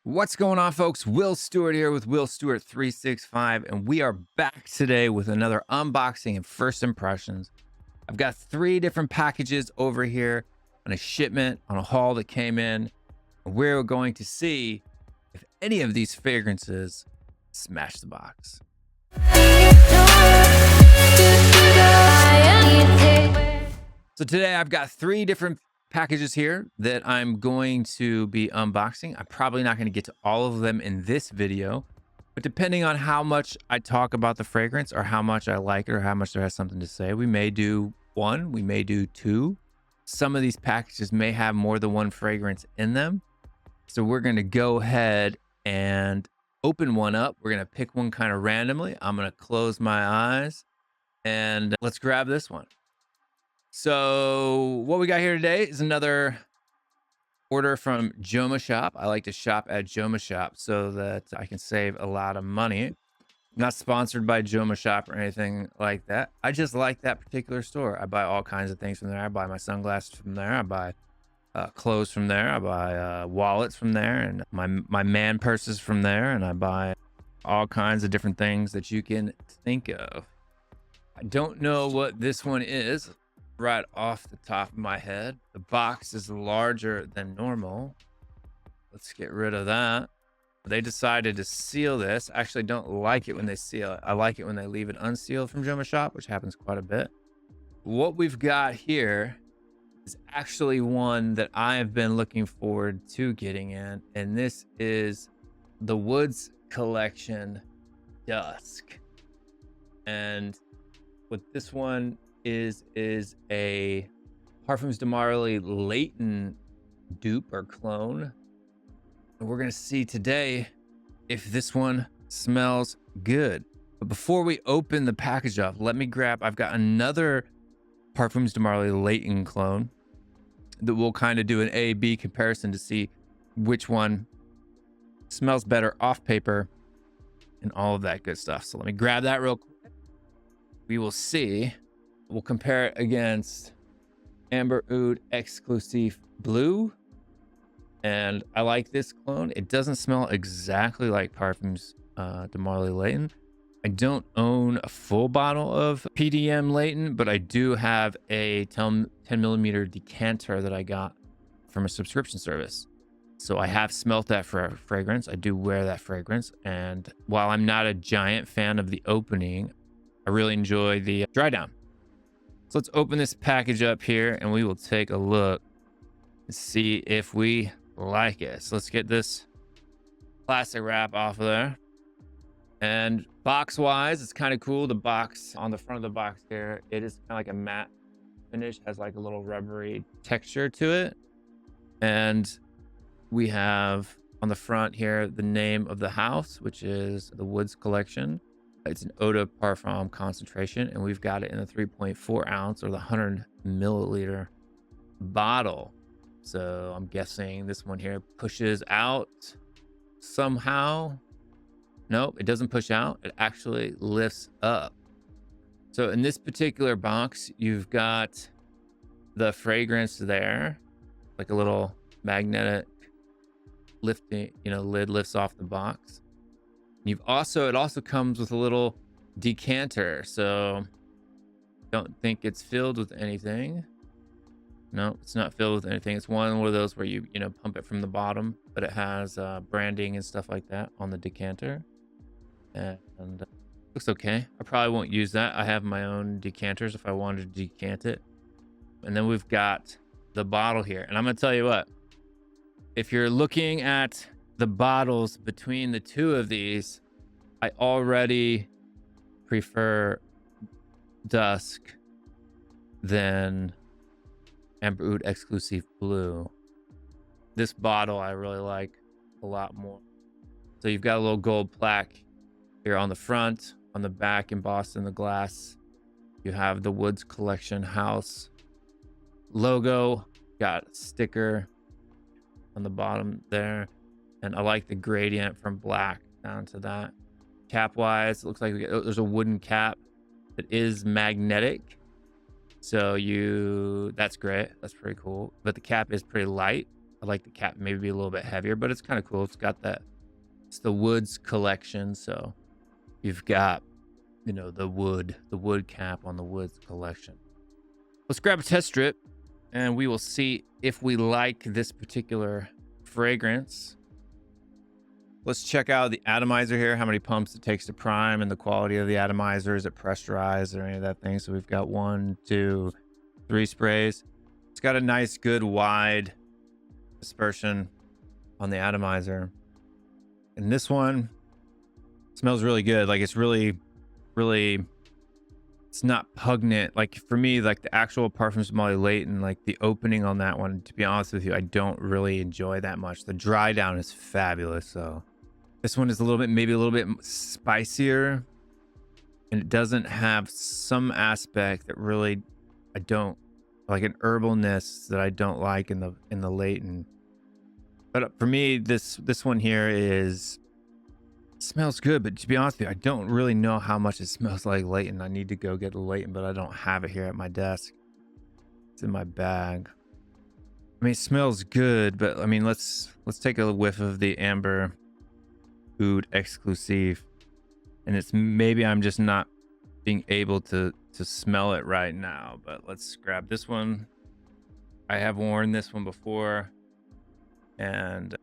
What's going on, folks? Will Stewart here with Will Stewart 365, and we are back today with another unboxing and first impressions. I've got 3 different packages over here on a shipment, on a haul that came in, and we're going to see if any of these fragrances smash the box. So today I've got 3 different packages here that I'm going to be unboxing. I'm probably not going to get to all of them in this video, but depending on how much I talk about the fragrance or how much I like it or how much there has something to say, we may do 1, we may do 2. Some of these packages may have more than 1 fragrance in them. So we're going to go ahead and open one up. We're going to pick one kind of randomly. I'm going to close my eyes and let's grab this one. So what we got here today is another order from Joma Shop. I like to shop at Joma Shop so that I can save a lot of money. I'm not sponsored by Joma Shop or anything like that. I just like that particular store. I buy all kinds of things from there. I buy my sunglasses from there. I buy clothes from there. I buy wallets from there, and my man purses from there. And I buy all kinds of different things that you can think of. I don't know what this one is right off the top of my head. The box is larger than normal. Let's get rid of that. They decided to seal this. I actually don't like it when they seal it. I like it when they leave it unsealed from Joma Shop, which happens quite a bit. What we've got here is actually one that I have been looking forward to getting in, and this is the Woods Collection Dusk. And what this one is a Parfums de Marley Layton dupe or clone. And we're gonna see today if this one smells good. But before we open the package up, let me grab, I've got another Parfums de Marley Layton clone that we'll kind of do an A/B comparison to see which one smells better off paper and all of that good stuff. So let me grab that real quick. We will see. We'll compare it against Amber Oud Exclusive Blue. And I like this clone. It doesn't smell exactly like Parfums de Marley Layton. I don't own a full bottle of PDM Layton, but I do have a 10 millimeter decanter that I got from a subscription service. So I have smelt that for a fragrance. I do wear that fragrance. And while I'm not a giant fan of the opening, I really enjoy the dry down. So let's open this package up here and we will take a look and see if we like it. So let's get this plastic wrap off of there. And box wise, it's kind of cool. The box on the front of the box there, it is kind of like a matte finish, has like a little rubbery texture to it. And we have on the front here the name of the house, which is the Woods Collection. It's an eau de parfum concentration, and we've got it in the 3.4 ounce or the 100 milliliter bottle. So I'm guessing this one here pushes out somehow. Nope, it doesn't push out. It actually lifts up. So in this particular box, you've got the fragrance there, like a little magnetic lifting, lid lifts off the box. It also comes with a little decanter, so don't think it's filled with anything. No, it's not filled with anything. It's one of those where you pump it from the bottom, but it has branding and stuff like that on the decanter. And looks okay. I probably won't use that. I have my own decanters if I wanted to decant it. And then we've got the bottle here, and I'm gonna tell you what, if you're looking at the bottles between the two of these, I already prefer Dusk than Amber Oud Exclusive Blue. This bottle I really like a lot more. So you've got a little gold plaque here on the front, on the back embossed in the glass. You have the Woods Collection house logo, got a sticker on the bottom there. And I like the gradient from black down to that. Cap wise, it looks like there's a wooden cap that is magnetic. So that's great. That's pretty cool. But the cap is pretty light. I like the cap maybe be a little bit heavier, but it's kind of cool. It's got that, it's the woods collection. So you've got, you know, the wood cap on the woods collection. Let's grab a test strip and we will see if we like this particular fragrance. Let's check out the atomizer here, how many pumps it takes to prime, and the quality of the atomizer. Is it pressurized or any of that thing? So we've got 1, 2, 3 sprays. It's got a nice, good, wide dispersion on the atomizer. And this one smells really good. Like it's really, it's not pungent. Like for me, like the actual Parfums de Marley Layton, like the opening on that one, to be honest with you, I don't really enjoy that much. The dry down is fabulous. So this one is a little bit, maybe a little bit spicier, and it doesn't have some aspect that really, I don't like, an herbalness that I don't like in the Layton. But for me, this one here smells good, but to be honest with you, I don't really know how much it smells like Layton. I need to go get the Layton, but I don't have it here at my desk. It's in my bag. I mean, it smells good, but I mean, let's take a whiff of the Amber Oud Exclusive. And it's maybe I'm just not being able to smell it right now, but let's grab this one. I have worn this one before, and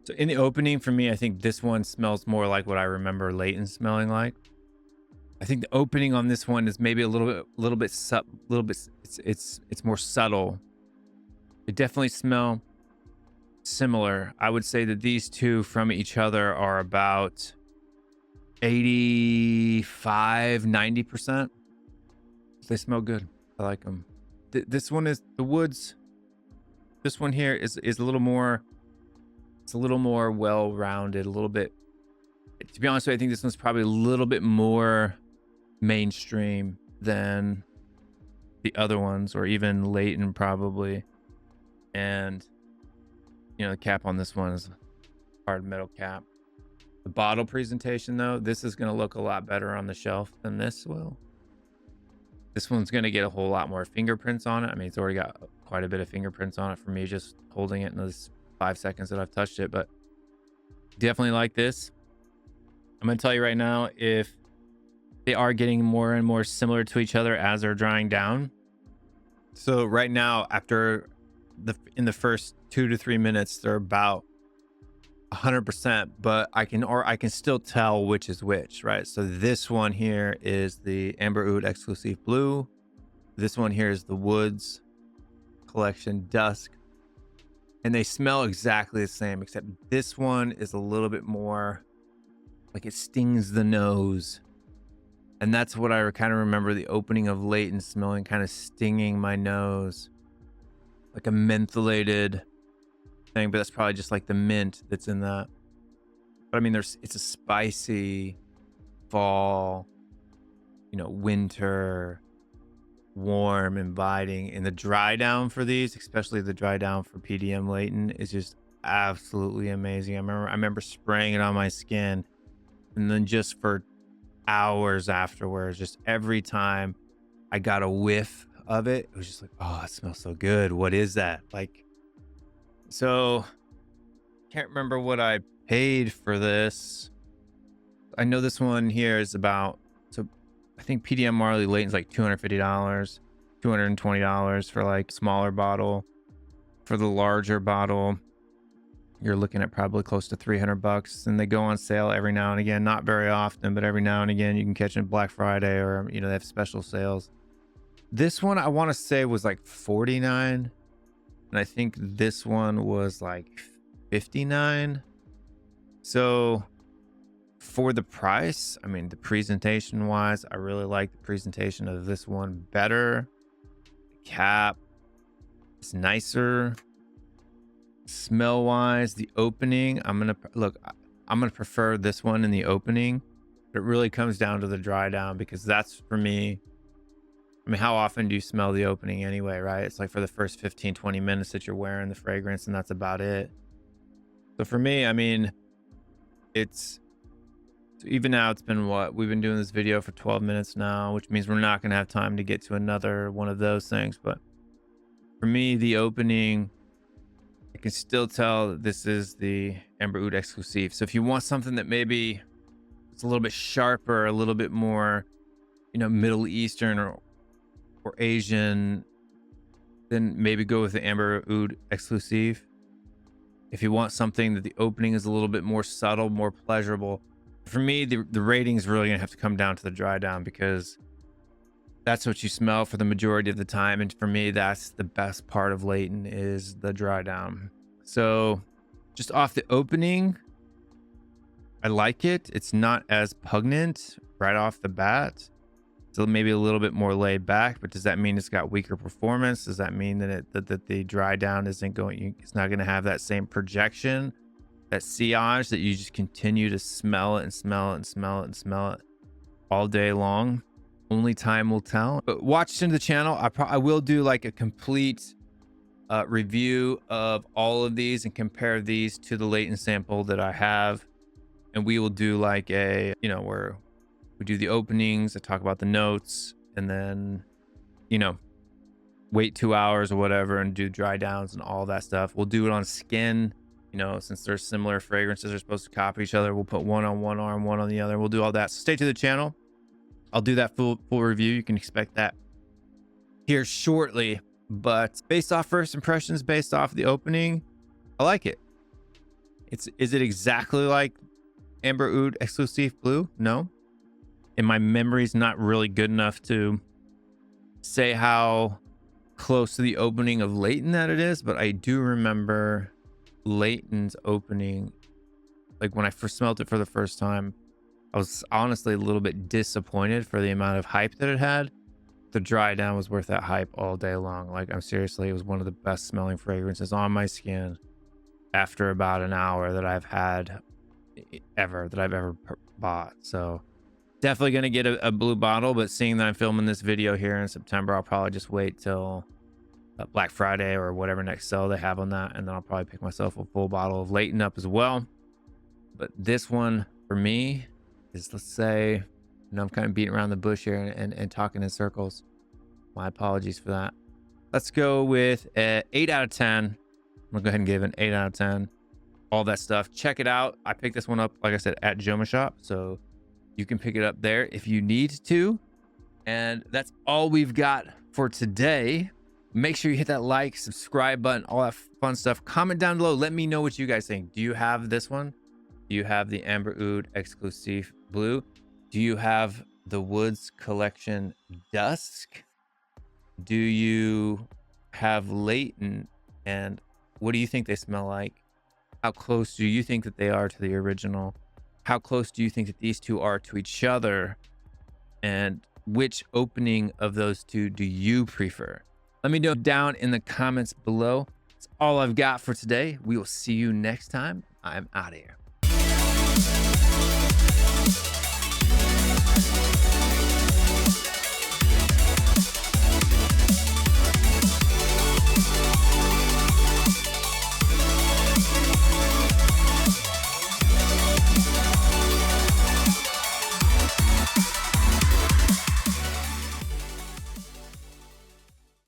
so in the opening for me, I think this one smells more like what I remember Layton smelling like. I think the opening on this one is maybe a little bit it's more subtle. They definitely smell similar. I would say that these two from each other are about 85-90%. They smell good. I like them. This one is the woods. This one here is a little more, it's a little more well-rounded, a little bit, to be honest with you, I think this one's probably a little bit more mainstream than the other ones, or even Layton probably. And you know, the cap on this one is a hard metal cap. The bottle presentation though, this is going to look a lot better on the shelf than this will. This one's going to get a whole lot more fingerprints on it. I mean, it's already got quite a bit of fingerprints on it for me just holding it in those 5 seconds that I've touched it, but definitely like this. I'm going to tell you right now, if they are getting more and more similar to each other as they're drying down. So right now, after in the first 2 to 3 minutes, they're about 100%, but I can still tell which is which, right? So this one here is the Amber Oud Exclusive Blue. This one here is the Woods Collection Dusk. And they smell exactly the same, except this one is a little bit more like it stings the nose. And that's what I kind of remember the opening of Layton smelling, kind of stinging my nose. Like a mentholated thing, but that's probably just like the mint that's in that. But I mean, it's a spicy fall, you know, winter, warm, inviting. And the dry down for these, especially the dry down for PDM Layton, is just absolutely amazing. I remember spraying it on my skin, and then just for hours afterwards, just every time I got a whiff of it, it was just like, oh, it smells so good. What is that? Like, so can't remember what I paid for this. I know this one here is about, so I think PDM Marley Layton's like $250, $220 for like smaller bottle. For the larger bottle, you're looking at probably close to $300, and they go on sale every now and again. Not very often, but every now and again you can catch them Black Friday, or you know, they have special sales. This one I want to say was like $49, and I think this one was like $59. So for the price, I mean, the presentation wise, I really like the presentation of this one better. The cap is nicer. Smell wise, the opening, I'm gonna prefer this one in the opening. It really comes down to the dry down, because that's for me. I mean, how often do you smell the opening anyway, right? It's like for the first 15-20 minutes that you're wearing the fragrance, and that's about it. So for me, I mean, it's, so even now it's been what, we've been doing this video for 12 minutes now, which means we're not gonna have time to get to another one of those things. But for me, the opening I can still tell that this is the Amber Oud exclusive. So if you want something that maybe it's a little bit sharper, a little bit more, you know, Middle Eastern or Asian, then maybe go with the Amber Oud exclusive. If you want something that the opening is a little bit more subtle, more pleasurable, for me, the rating is really gonna have to come down to the dry down, because that's what you smell for the majority of the time. And for me, that's the best part of Layton, is the dry down. So just off the opening, I like it. It's not as pungent right off the bat. So maybe a little bit more laid back, but does that mean it's got weaker performance? Does that mean that that the dry down isn't going, it's not going to have that same projection, that sillage that you just continue to smell it and smell it and smell it and smell it all day long? Only time will tell. But watch into the channel. I will do like a complete review of all of these and compare these to the Layton sample that I have. And we will do like a, you know, where we do the openings, I talk about the notes, and then, you know, wait 2 hours or whatever and do dry downs and all that stuff. We'll do it on skin, you know, since they're similar fragrances, they're supposed to copy each other. We'll put one on one arm, one on the other. We'll do all that. So stay to the channel. I'll do that full review. You can expect that here shortly. But based off first impressions, based off the opening, I like it. Is it exactly like Amber Oud exclusive blue? No. And my memory's not really good enough to say how close to the opening of Layton that it is, but I do remember Layton's opening. Like when I first smelled it for the first time, I was honestly a little bit disappointed for the amount of hype that it had. The dry down was worth that hype all day long. Like, I'm seriously, it was one of the best smelling fragrances on my skin after about an hour that I've had that I've ever bought. So definitely going to get a blue bottle, but seeing that I'm filming this video here in September, I'll probably just wait till Black Friday or whatever next sale they have on that, and then I'll probably pick myself a full bottle of Layton up as well. But this one for me is, let's say, you know, I'm kind of beating around the bush here and talking in circles. My apologies for that. Let's go with 8 out of 10. I'm gonna go ahead and give an 8 out of 10. All that stuff, check it out. I picked this one up, like I said, at Joma Shop, so you can pick it up there if you need to. And that's all we've got for today. Make sure you hit that like, subscribe button, all that fun stuff. Comment down below. Let me know what you guys think. Do you have this one? Do you have the Amber Oud exclusive blue? Do you have the Woods Collection Dusk? Do you have Layton? And what do you think they smell like? How close do you think that they are to the original? How close do you think that these two are to each other? And which opening of those two do you prefer? Let me know down in the comments below. That's all I've got for today. We will see you next time. I'm out of here.